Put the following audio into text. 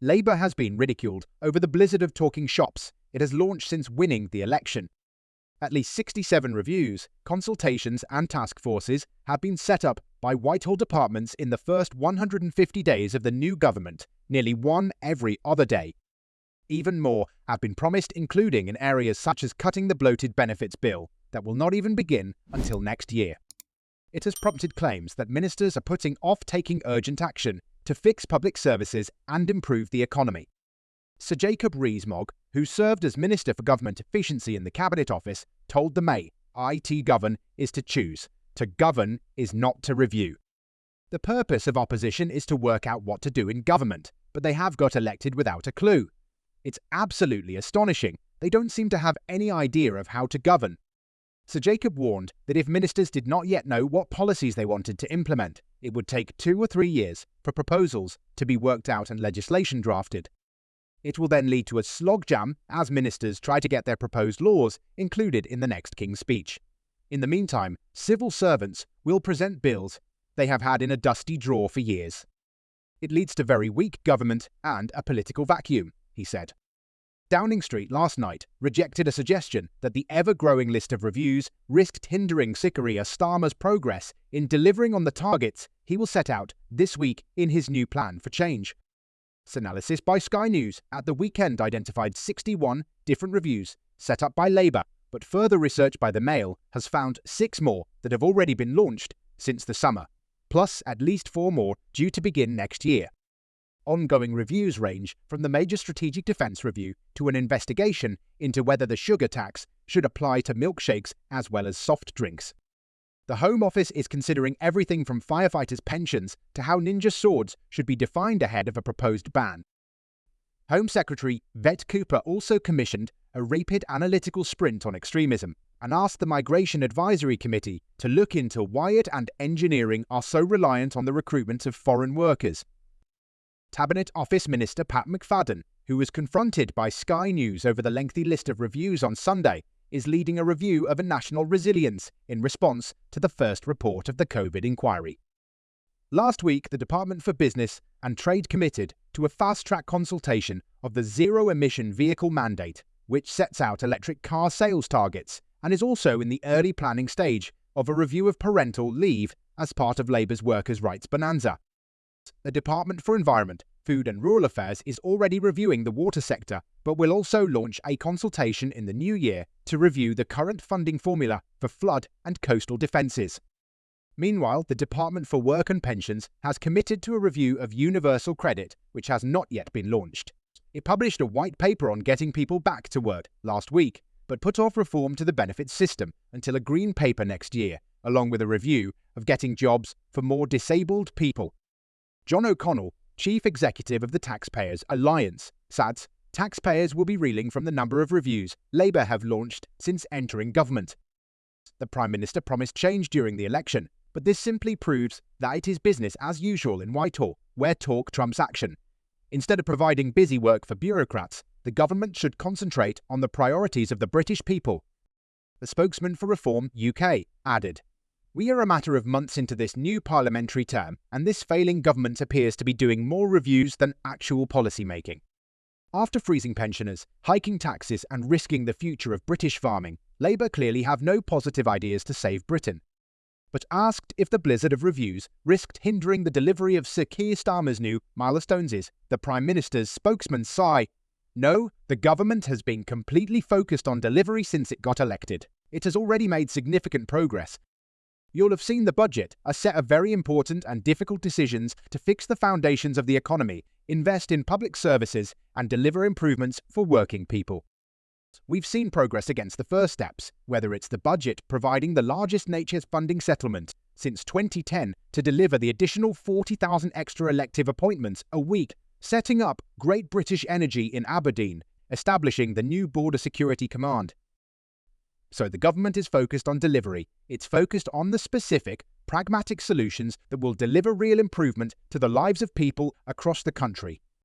Labour has been ridiculed over the blizzard of talking shops it has launched since winning the election. At least 67 reviews, consultations and task forces have been set up by Whitehall departments in the first 150 days of the new government, nearly one every other day. Even more have been promised, including in areas such as cutting the bloated benefits bill that will not even begin until next year. It has prompted claims that ministers are putting off taking urgent action to fix public services and improve the economy. Sir Jacob Rees-Mogg, who served as Minister for Government Efficiency in the Cabinet Office, told the May, "IT govern is to choose. To govern is not to review." The purpose of opposition is to work out what to do in government, but they have got elected without a clue. It's absolutely astonishing. They don't seem to have any idea of how to govern. Sir Jacob warned that if ministers did not yet know what policies they wanted to implement, it would take 2 or 3 years for proposals to be worked out and legislation drafted. It will then lead to a slogjam as ministers try to get their proposed laws included in the next King's Speech. In the meantime, civil servants will present bills they have had in a dusty drawer for years. It leads to very weak government and a political vacuum, he said. Downing Street last night rejected a suggestion that the ever-growing list of reviews risked hindering Sir Keir Starmer's progress in delivering on the targets he will set out this week in his new plan for change. Analysis by Sky News at the weekend identified 61 different reviews set up by Labour, but further research by the Mail has found 6 more that have already been launched since the summer, plus at least 4 more due to begin next year. Ongoing reviews range from the Major Strategic Defence Review to an investigation into whether the sugar tax should apply to milkshakes as well as soft drinks. The Home Office is considering everything from firefighters' pensions to how ninja swords should be defined ahead of a proposed ban. Home Secretary Vet Cooper also commissioned a rapid analytical sprint on extremism and asked the Migration Advisory Committee to look into why it and engineering are so reliant on the recruitment of foreign workers. Cabinet Office Minister Pat McFadden, who was confronted by Sky News over the lengthy list of reviews on Sunday, is leading a review of a national resilience in response to the first report of the COVID inquiry. Last week, the Department for Business and Trade committed to a fast-track consultation of the zero-emission vehicle mandate, which sets out electric car sales targets and is also in the early planning stage of a review of parental leave as part of Labour's workers' rights bonanza. The Department for Environment, Food and Rural Affairs is already reviewing the water sector, but will also launch a consultation in the new year to review the current funding formula for flood and coastal defences. Meanwhile, the Department for Work and Pensions has committed to a review of universal credit, which has not yet been launched. It published a white paper on getting people back to work last week, but put off reform to the benefits system until a green paper next year, along with a review of getting jobs for more disabled people. John O'Connell, Chief Executive of the Taxpayers Alliance, said taxpayers will be reeling from the number of reviews Labour have launched since entering government. The Prime Minister promised change during the election, but this simply proves that it is business as usual in Whitehall, where talk trumps action. Instead of providing busy work for bureaucrats, the government should concentrate on the priorities of the British people. The spokesman for Reform UK added, "We are a matter of months into this new parliamentary term, and this failing government appears to be doing more reviews than actual policy making." After freezing pensioners, hiking taxes and risking the future of British farming, Labour clearly have no positive ideas to save Britain. But asked if the blizzard of reviews risked hindering the delivery of Sir Keir Starmer's new milestones, the Prime Minister's spokesman sighed, "No, the government has been completely focused on delivery since it got elected. It has already made significant progress. You'll have seen the budget, a set of very important and difficult decisions to fix the foundations of the economy, invest in public services, and deliver improvements for working people. We've seen progress against the first steps, whether it's the budget providing the largest NHS funding settlement since 2010 to deliver the additional 40,000 extra elective appointments a week, setting up Great British Energy in Aberdeen, establishing the new Border Security Command. So the government is focused on delivery. It's focused on the specific, pragmatic solutions that will deliver real improvement to the lives of people across the country.